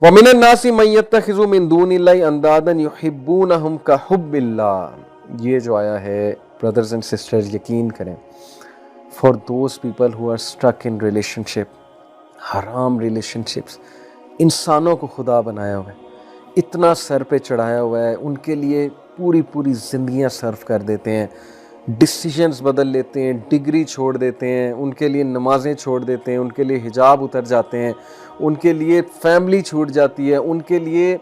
वमिनन नासी मन यत्तखिज़ु मिन दूनिल्लाहि अंदादन युहिब्बूनहुम का हुब्बिल्लाह। ये जो आया है ब्रदर्स एंड सिस्टर्स, यकीन करें, for those people who are stuck in relationship, हराम रिलेशनशिप्स, इंसानों को खुदा बनाया हुआ है, इतना सर पे चढ़ाया हुआ है, उनके लिए पूरी पूरी ज़िंदगियाँ सर्व कर देते हैं, डिसीजंस बदल लेते हैं, डिग्री छोड़ देते हैं, उनके लिए नमाज़ें छोड़ देते हैं, उनके लिए हिजाब उतर जाते हैं, उनके लिए फैमिली छूट जाती है, उनके लिए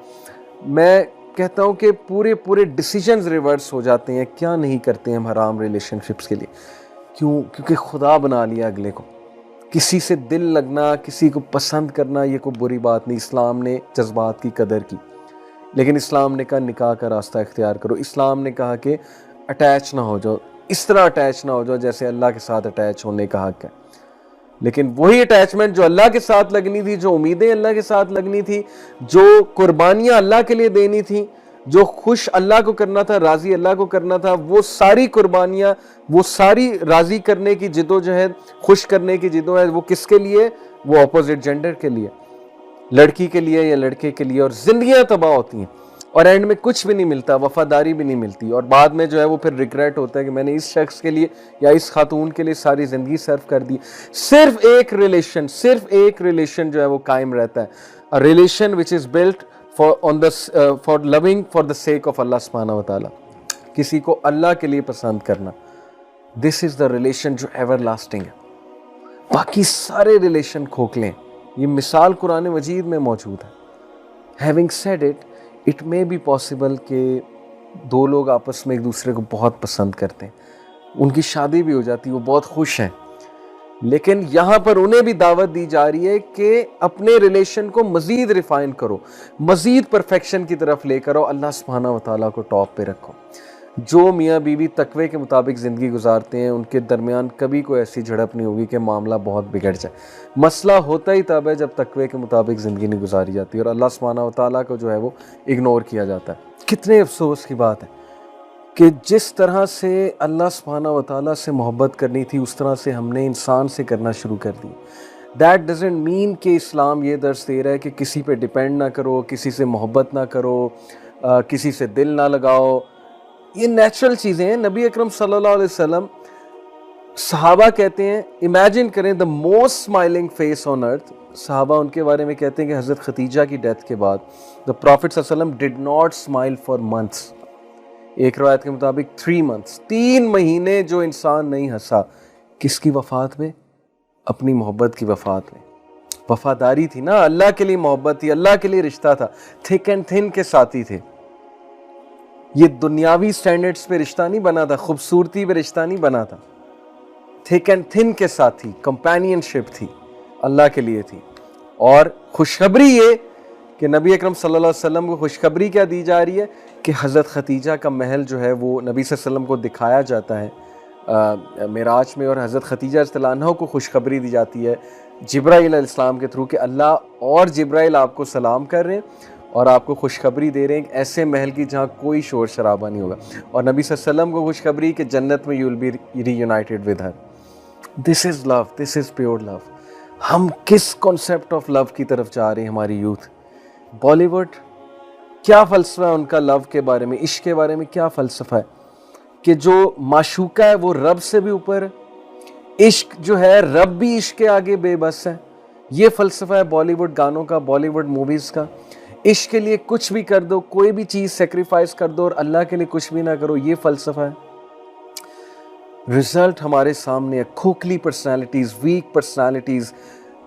मैं कहता हूँ कि पूरे पूरे डिसीजंस रिवर्स हो जाते हैं। क्या नहीं करते हैं हम हराम रिलेशनशिप्स के लिए? क्यों? क्योंकि खुदा बना लिया अगले को। किसी से दिल लगना, किसी को पसंद करना, ये कोई बुरी बात नहीं। इस्लाम ने जज्बात की कदर की, लेकिन इस्लाम ने कहा निकाह का रास्ता इख्तियार करो। इस्लाम ने कहा कि अटैच ना हो जाओ, इस तरह अटैच ना हो जाओ जैसे अल्लाह के साथ अटैच होने का हक है। लेकिन वही अटैचमेंट जो अल्लाह के साथ लगनी थी, जो उम्मीदें अल्लाह के साथ लगनी थी, जो कुर्बानियां अल्लाह के लिए देनी थी, जो खुश अल्लाह को करना था, राजी अल्लाह को करना था, वो सारी कुर्बानियां, वो सारी राजी करने की जिदोजहद, खुश करने की जिदोजहद, वो किसके लिए? वो ऑपोजिट जेंडर के लिए, लड़की के लिए या लड़के के लिए। और जिंदगियां तबाह होती हैं और एंड में कुछ भी नहीं मिलता, वफादारी भी नहीं मिलती, और बाद में जो है वो फिर रिग्रेट होता है कि मैंने इस शख्स के लिए या इस खातून के लिए सारी ज़िंदगी सर्व कर दी। सिर्फ एक रिलेशन जो है वो कायम रहता है, a relation which is built for loving for the sake of Allah सुब्हानहू व तआला, किसी को अल्लाह के लिए पसंद करना। दिस इज़ द रिलेशन जो एवर लास्टिंग है। बाकी सारे रिलेशन खोखले हैं। ये मिसाल कुरान मजीद में मौजूद है। Having said it, it may be possible कि दो लोग आपस में एक दूसरे को बहुत पसंद करते हैं, उनकी शादी भी हो जाती है, वो बहुत खुश हैं, लेकिन यहाँ पर उन्हें भी दावत दी जा रही है कि अपने रिलेशन को मज़ीद रिफाइन करो, मज़ीद परफेक्शन की तरफ लेकर आओ, अल्लाह सुब्हानहू व तआला को टॉप पे रखो। जो मियाँ बीवी तकवे के मुताबिक ज़िंदगी गुजारते हैं, उनके दरमियान कभी कोई ऐसी झड़प नहीं होगी कि मामला बहुत बिगड़ जाए। मसला होता ही तब है जब तकवे के मुताबिक ज़िंदगी नहीं गुजारी जाती और अल्लाह सुब्हानहू व तआला को जो है वो इग्नोर किया जाता है। कितने अफसोस की बात है कि जिस तरह से अल्लाह सुब्हानहू व तआला से मोहब्बत करनी थी, उस तरह से हमने इंसान से करना शुरू कर दी। दैट डजंट मीन कि इस्लाम ये दर्स दे रहा है कि किसी पे डिपेंड ना करो, किसी से मोहब्बत ना करो, किसी से दिल ना लगाओ। ये नेचुरल चीज़ें हैं। नबी अकरम सल्लल्लाहु अलैहि वसल्लम, सहाबा कहते हैं, इमेजिन करें the most smiling face on earth. सहाबा उनके बारे में कहते हैं कि हज़रत खदीजा की डेथ के बाद द प्रॉफिट सल्लल्लाहु अलैहि वसल्लम did not smile for months. एक रवायत के मुताबिक 3 मंथ्स, 3 महीने जो इंसान नहीं हंसा। किसकी वफात में? अपनी मोहब्बत की वफात में। वफादारी थी ना, अल्लाह के लिए मोहब्बत थी, अल्लाह के लिए रिश्ता था। थिक एंड थिन के साथी थे। ये दुनियावी स्टैंडर्ड्स पे रिश्ता नहीं बना था, खूबसूरती पे रिश्ता नहीं बना था। थिक एंड थिन के साथी, कंपेनियनशिप थी, अल्लाह के लिए थी। और खुशखबरी ये कि नबी अकरम सल्लल्लाहु अलैहि वसल्लम को खुशखबरी क्या दी जा रही है कि हज़रत खदीजा का महल जो है वो नबी सल्लल्लाहु अलैहि वसल्लम को दिखाया जाता है मेराज में, और हज़रत खदीजा रज़ियल्लाहु अन्हा को खुशखबरी दी जाती है जिब्राइल अलैहिस्सलाम के थ्रू कि अल्लाह और जिब्राइल आपको सलाम कर रहे हैं और आपको खुशखबरी दे रहे हैं ऐसे महल की जहाँ कोई शोर शराबा नहीं होगा। और नबी सल्लल्लाहु अलैहि वसल्लम को खुशखबरी कि जन्नत में you will be reunited with her. This is love, this is pure love. हम किस कॉन्सेप्ट ऑफ लव की तरफ जा रहे हैं? हमारी यूथ, बॉलीवुड, क्या फ़लसफ़ा है उनका लव के बारे में, इश्क के बारे में? क्या फ़लसफ़ा है कि जो माशूका है वो रब से भी ऊपर है, इश्क जो है रब भी इश्क के आगे बेबस है। ये फ़लसफ़ा है बॉलीवुड गानों का, बॉलीवुड मूवीज़ का। इश्क के लिए कुछ भी कर दो, कोई भी चीज़ सेक्रीफाइस कर दो, और अल्लाह के लिए कुछ भी ना करो, ये फ़लसफ़ा है। रिजल्ट हमारे सामने है। खोखली personalities, weak personalities,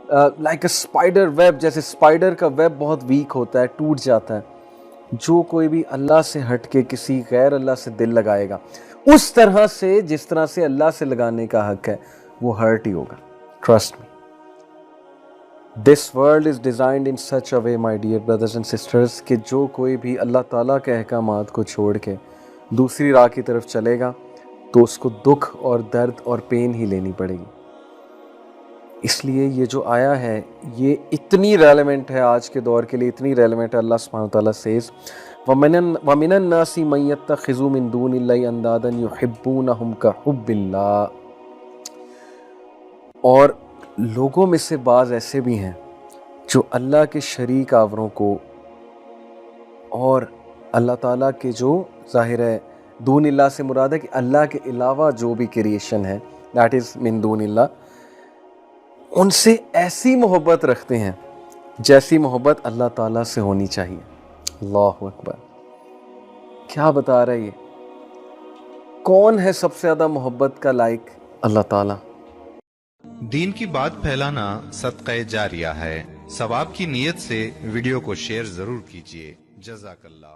like a spider web, जैसे स्पाइडर का वेब बहुत वीक होता है, टूट जाता है। जो कोई भी अल्लाह से हट के किसी गैर अल्लाह से दिल लगाएगा, उस तरह से जिस तरह से अल्लाह से लगाने का हक है, वो हर्ट ही होगा। Trust me, this world is designed in such a way my dear brothers and sisters कि जो कोई भी अल्लाह ताला के अहकामात को छोड़ के दूसरी राह की तरफ चलेगा तो उसको दुख और दर्द और पेन ही लेनी पड़ेगी। इसलिए ये जो आया है ये इतनी रेलेवेंट है आज के दौर के लिए, इतनी रेलेवेंट है। अल्लाह सुब्हानहू व तआला सेज़ वमिनन नासी मन यत्तखिज़ु मिन दूनिल्लाहि अंदादन युहिब्बूनहुम का हुब्बिल्लाह। और लोगों में से बाज़ ऐसे भी हैं जो अल्लाह के शरीक आवरों को और अल्लाह ताला के जो ज़ाहिर है दून इल्लाह से मुराद है कि अल्लाह के अलावा जो भी क्रिएशन है दैट इज़ मिन दून इल्लाह, उनसे ऐसी मोहब्बत रखते हैं जैसी मोहब्बत अल्लाह ताला से होनी चाहिए। अल्लाहु अकबर, क्या बता रहा है ये? कौन है सबसे ज़्यादा मोहब्बत का लायक? अल्लाह ताला। दीन की बात फैलाना सदक़े जारिया है। सवाब की नीयत से वीडियो को शेयर जरूर कीजिए। जज़ाकल्लाह।